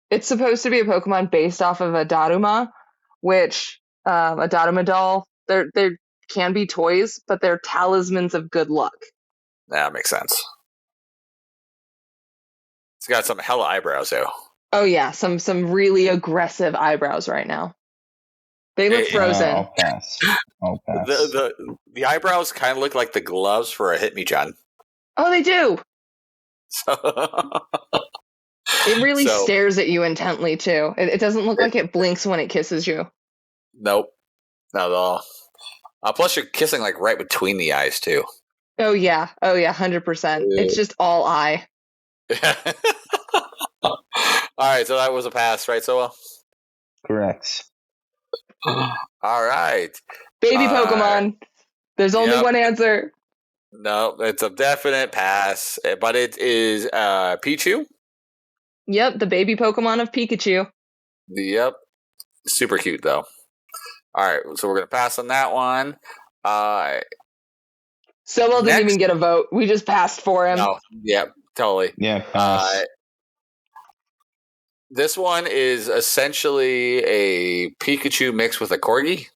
it's supposed to be a Pokemon based off of a Daruma, which a Daruma doll. They can be toys, but they're talismans of good luck. That makes sense. It's got some hella eyebrows though. Oh yeah, some really aggressive eyebrows right now. They look frozen. I'll pass. The eyebrows kind of look like the gloves for a Hitmonchan. Oh, they do. So it really stares at you intently too. It doesn't look like it blinks when it kisses you. Nope, not at all. Plus, you're kissing like right between the eyes too. Oh yeah, 100%. It's just all eye. All right, so that was a pass, right, Sowell? Correct. All right. Baby Pokemon. There's only one answer. No, it's a definite pass, but it is Pichu. Yep, the baby Pokemon of Pikachu. Yep. Super cute, though. All right, so we're going to pass on that one. Sowell didn't even get a vote. We just passed for him. No, yep, totally. Yeah, pass. This one is essentially a Pikachu mixed with a Corgi.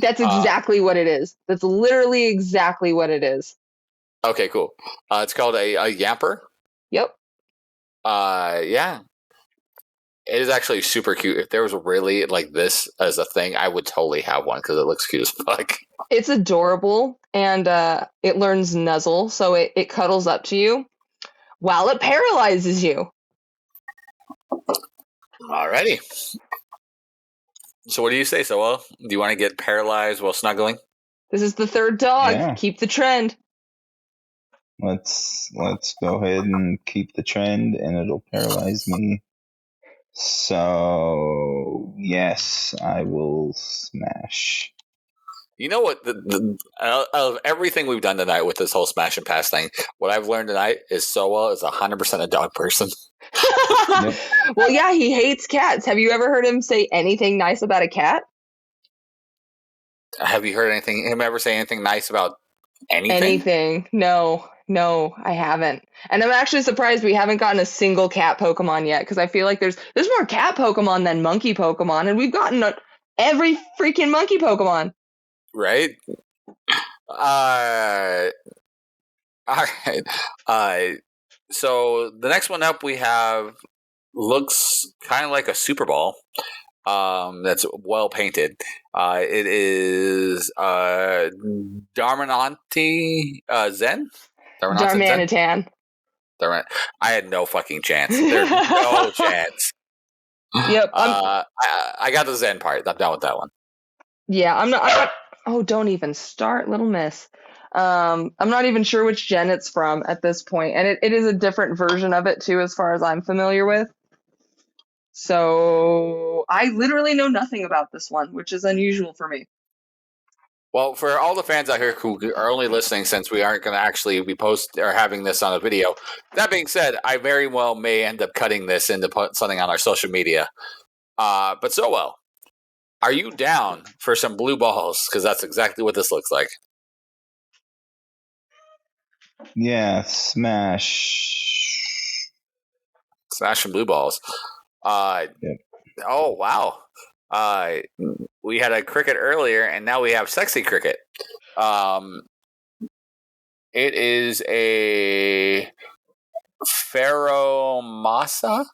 That's exactly what it is. That's literally exactly what it is. Okay, cool. It's called a Yamper. Yep. Yeah. It is actually super cute. If there was really like this as a thing, I would totally have one because it looks cute as fuck. It's adorable, and it learns Nuzzle, so it cuddles up to you while it paralyzes you. Alrighty. So what do you say, Sowell? Do you want to get paralyzed while snuggling? This is the third dog. Yeah. Keep the trend. Let's go ahead and keep the trend, and it'll paralyze me. So yes, I will smash. You know what? Of everything we've done tonight with this whole Smash and Pass thing, what I've learned tonight is Sowell is 100% a dog person. Yep. Well, yeah, he hates cats. Have you ever heard him say anything nice about a cat? Have you heard him ever say anything nice about anything? Anything? No, I haven't. And I'm actually surprised we haven't gotten a single cat Pokemon yet, because I feel like there's more cat Pokemon than monkey Pokemon, and we've gotten every freaking monkey Pokemon. Right? All right. So the next one up we have looks kind of like a Super Ball. That's well painted. It is Darmananti Zen? Darmanitan. I had no fucking chance. There's no chance. Yep. I got the Zen part. I'm done with that one. Yeah, I'm not. Oh, don't even start, little miss. I'm not even sure which gen it's from at this point, and it is a different version of it too, as far as I'm familiar with. So I literally know nothing about this one, which is unusual for me. Well, for all the fans out here who are only listening, since we aren't going to actually be having this on a video. That being said, I very well may end up cutting this into something on our social media. But Sowell, are you down for some blue balls? Because that's exactly what this looks like. Yeah, smash. Smash some blue balls. Yep. Oh, wow. We had a cricket earlier, and now we have sexy cricket. It is a Pheromosa?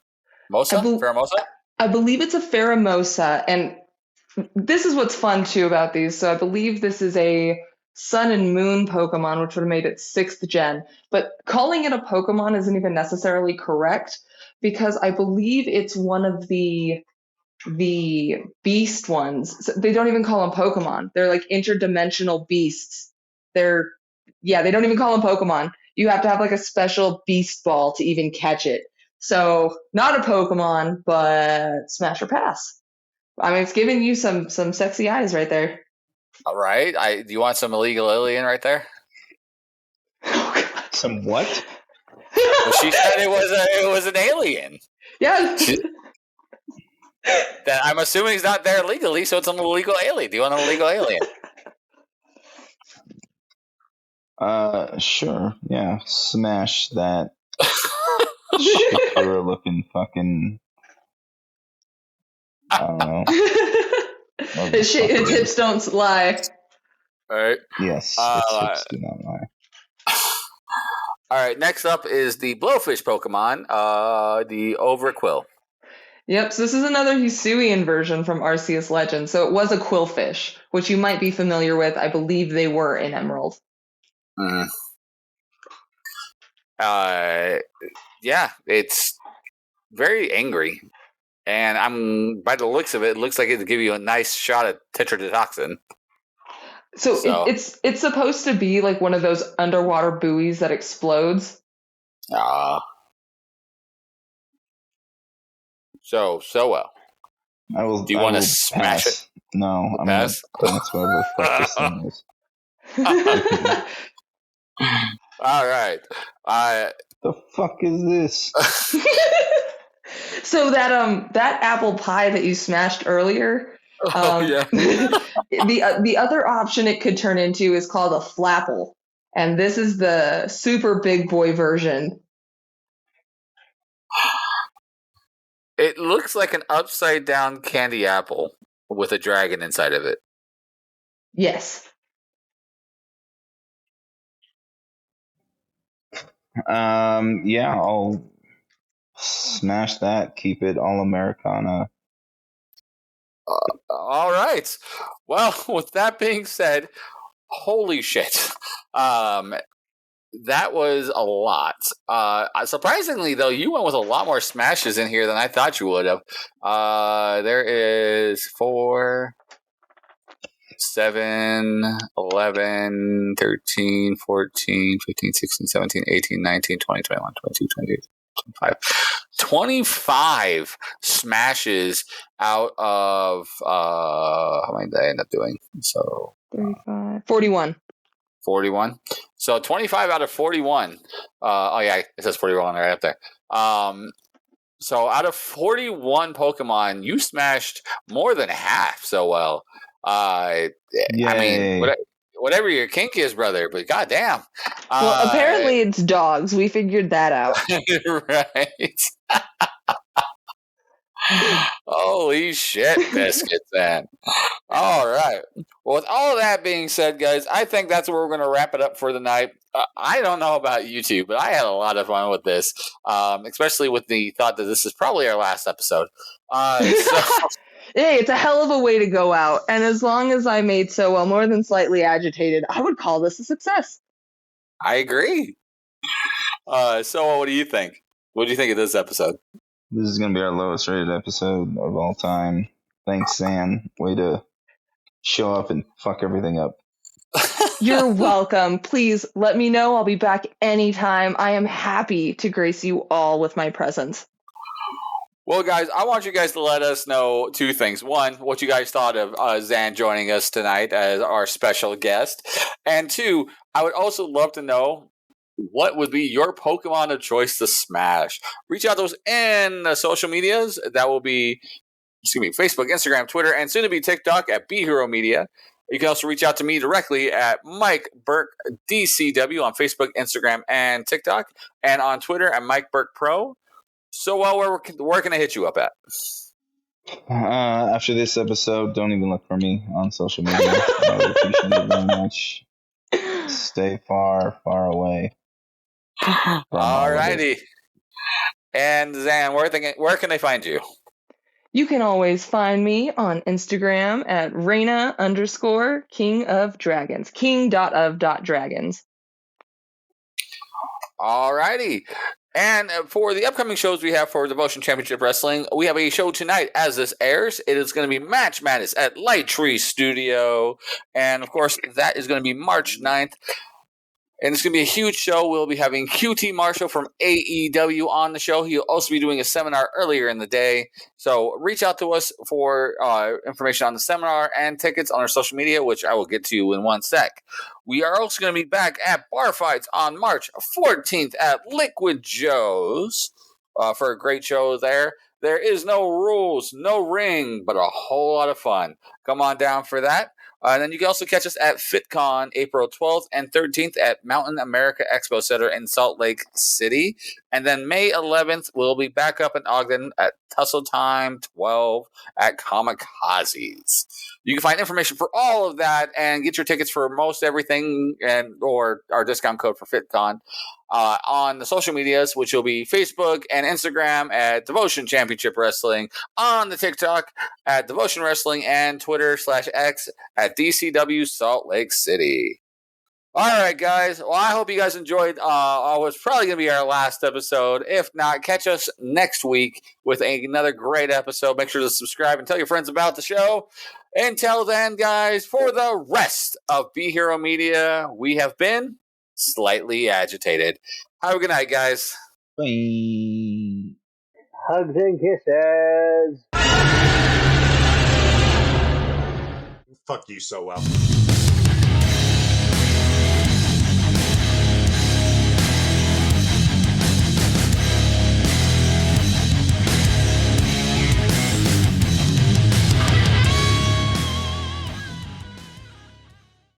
Pheromosa? I believe it's a Pheromosa, and this is what's fun too about these. So I believe this is a Sun and Moon Pokemon, which would have made it 6th gen. But calling it a Pokemon isn't even necessarily correct, because I believe it's one of the beast ones. So they don't even call them Pokemon. They're like interdimensional beasts. They don't even call them Pokemon. You have to have like a special beast ball to even catch it. So not a Pokemon, but smash or pass. I mean, it's giving you some sexy eyes right there. All right. Do you want some illegal alien right there? Oh, Some what? Well, she said it was an alien. Yeah. Then I'm assuming he's not there legally, so it's an illegal alien. Do you want an illegal alien? Sure. Yeah, smash that shipper looking fucking. I don't know. His hips don't lie. All right. Yes, its hips do not lie. All right. Next up is the Blowfish Pokemon, the Overquill. Yep, so this is another Hisuian version from Arceus Legend. So it was a Quillfish, which you might be familiar with. I believe they were in Emerald. Mm. Yeah, it's very angry. And by the looks of it, it looks like it'll give you a nice shot at tetrodotoxin. So it's supposed to be like one of those underwater buoys that explodes. So well. Do you want to smash it? No, I'm going to pass whatever the fuck this thing is. All right. The fuck is this? So that apple pie that you smashed earlier. Yeah. The other option it could turn into is called a Flapple, and this is the super big boy version. It looks like an upside down candy apple with a dragon inside of it. Yes. Yeah, I'll smash that. Keep it all Americana. All right. Well, with that being said, holy shit. That was a lot. Surprisingly, though, you went with a lot more smashes in here than I thought you would have. There is 4, 7, 11, 13, 14, 15, 16, 17, 18, 19, 20, 21, 22, 23, 25. 25 smashes out of how many did I end up doing? So 35, 41. 41. So 25 out of 41. Oh yeah, it says 41 right up there. So out of 41 Pokemon, you smashed more than half so well. I mean, whatever your kink is, brother, but goddamn. Well, apparently it's dogs. We figured that out. Right. Holy shit, biscuits, man. All right. Well, with all that being said, guys, I think that's where we're going to wrap it up for the night. I don't know about you two, but I had a lot of fun with this, especially with the thought that this is probably our last episode. Hey, it's a hell of a way to go out. And as long as I made Sowell more than slightly agitated, I would call this a success. I agree. So what do you think? What do you think of this episode? This is going to be our lowest rated episode of all time. Thanks, Sam. Way to show up and fuck everything up. You're welcome. Please let me know. I'll be back anytime. I am happy to grace you all with my presence. Well, guys, I want you guys to let us know two things. One, what you guys thought of Zan joining us tonight as our special guest. And two, I would also love to know what would be your Pokemon of choice to smash. Reach out to us in the social medias. That will be, Facebook, Instagram, Twitter, and soon to be TikTok at Be Hero Media. You can also reach out to me directly at Mike Burke DCW on Facebook, Instagram, and TikTok, and on Twitter at Mike Burke Pro. So, where can I hit you up at? After this episode, don't even look for me on social media. I would appreciate it very much. Stay far, far away. Alrighty. And Zan, where can they find you? You can always find me on Instagram at Reina _King of Dragons. King.of.dragons. Alrighty. And for the upcoming shows we have for Devotion Championship Wrestling, we have a show tonight as this airs. It is going to be Match Madness at Light Tree Studio. And, of course, that is going to be March 9th. And it's going to be a huge show. We'll be having QT Marshall from AEW on the show. He'll also be doing a seminar earlier in the day. So reach out to us for information on the seminar and tickets on our social media, which I will get to you in one sec. We are also going to be back at Bar Fights on March 14th at Liquid Joe's for a great show there. There is no rules, no ring, but a whole lot of fun. Come on down for that. And then you can also catch us at FitCon April 12th and 13th at Mountain America Expo Center in Salt Lake City. And then May 11th, we'll be back up in Ogden at Tussle Time 12 at Kamikazes. You can find information for all of that and get your tickets for most everything or our discount code for FitCon on the social medias, which will be Facebook and Instagram at Devotion Championship Wrestling, on the TikTok at Devotion Wrestling, and Twitter/X at DCW Salt Lake City. All right, guys. Well, I hope you guys enjoyed what's probably going to be our last episode. If not, catch us next week with another great episode. Make sure to subscribe and tell your friends about the show. Until then, guys, for the rest of Be Hero Media, we have been Slightly Agitated. Have a good night, guys. Bye. Hugs and kisses. Fuck you so well.